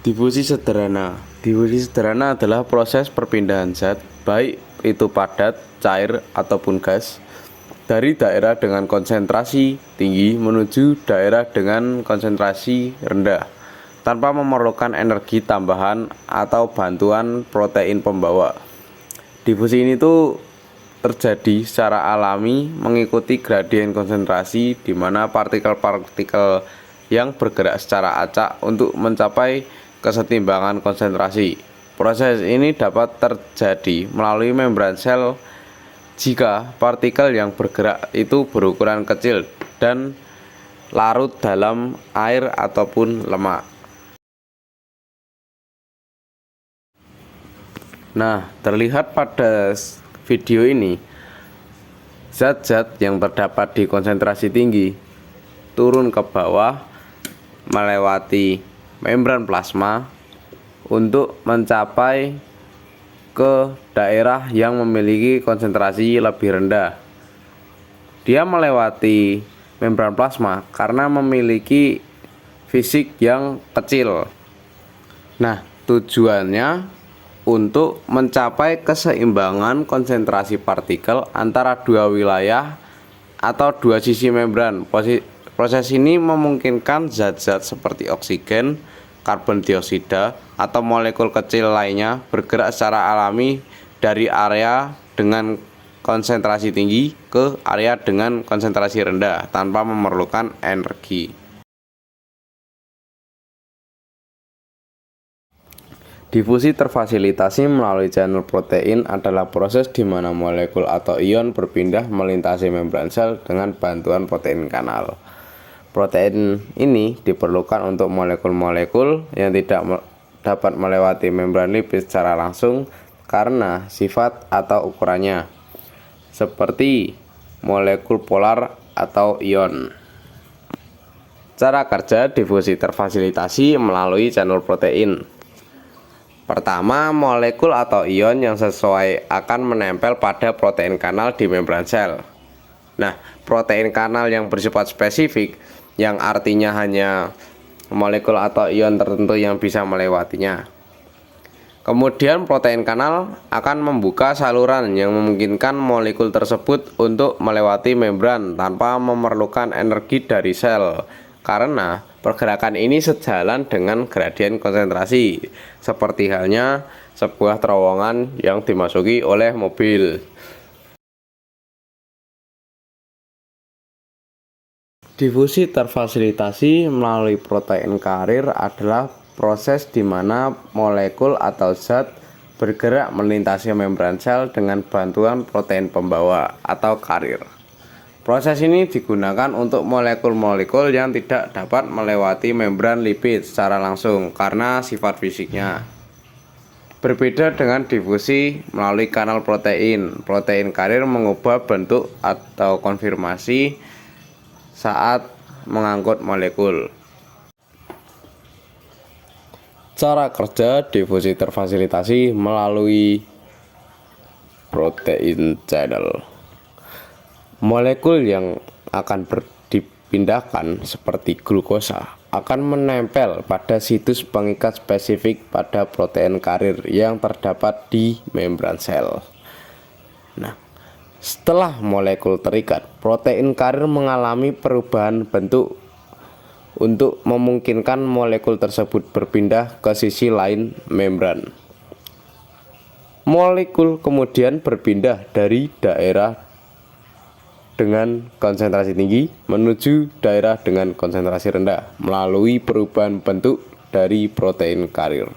Difusi sederhana. Difusi sederhana adalah proses perpindahan zat, baik itu padat, cair, ataupun gas, dari daerah dengan konsentrasi tinggi menuju daerah dengan konsentrasi rendah, tanpa memerlukan energi tambahan atau bantuan protein pembawa. Difusi ini tuh terjadi secara alami mengikuti gradien konsentrasi di mana partikel-partikel yang bergerak secara acak untuk mencapai kesetimbangan konsentrasi. Proses ini dapat terjadi melalui membran sel jika partikel yang bergerak itu berukuran kecil dan larut dalam air ataupun lemak. Nah, terlihat pada video ini, zat-zat yang terdapat di konsentrasi tinggi turun ke bawah melewati membran plasma untuk mencapai ke daerah yang memiliki konsentrasi lebih rendah. Dia melewati membran plasma karena memiliki fisik yang kecil. Nah, tujuannya untuk mencapai keseimbangan konsentrasi partikel antara dua wilayah atau dua sisi membran. Proses ini memungkinkan zat-zat seperti oksigen, karbon dioksida, atau molekul kecil lainnya bergerak secara alami dari area dengan konsentrasi tinggi ke area dengan konsentrasi rendah tanpa memerlukan energi. Difusi terfasilitasi melalui channel protein adalah proses di mana molekul atau ion berpindah melintasi membran sel dengan bantuan protein kanal. Protein ini diperlukan untuk molekul-molekul yang tidak dapat melewati membran lipid secara langsung karena sifat atau ukurannya, seperti molekul polar atau ion. Cara kerja difusi terfasilitasi melalui channel protein. Pertama, molekul atau ion yang sesuai akan menempel pada protein kanal di membran sel. Nah, protein kanal yang bersifat spesifik, yang artinya hanya molekul atau ion tertentu yang bisa melewatinya. Kemudian protein kanal akan membuka saluran yang memungkinkan molekul tersebut untuk melewati membran tanpa memerlukan energi dari sel, karena pergerakan ini sejalan dengan gradien konsentrasi, seperti halnya sebuah terowongan yang dimasuki oleh mobil. Difusi terfasilitasi melalui protein karir adalah proses di mana molekul atau zat bergerak melintasi membran sel dengan bantuan protein pembawa atau karir. Proses ini digunakan untuk molekul-molekul yang tidak dapat melewati membran lipid secara langsung karena sifat fisiknya. Berbeda dengan difusi melalui kanal protein, protein karir mengubah bentuk atau konfirmasi saat mengangkut molekul. Cara kerja difusi terfasilitasi melalui protein channel. Molekul yang akan dipindahkan seperti glukosa akan menempel pada situs pengikat spesifik pada protein karir yang terdapat di membran sel. Nah, setelah molekul terikat, protein karir mengalami perubahan bentuk untuk memungkinkan molekul tersebut berpindah ke sisi lain membran. Molekul kemudian berpindah dari daerah dengan konsentrasi tinggi menuju daerah dengan konsentrasi rendah melalui perubahan bentuk dari protein karir.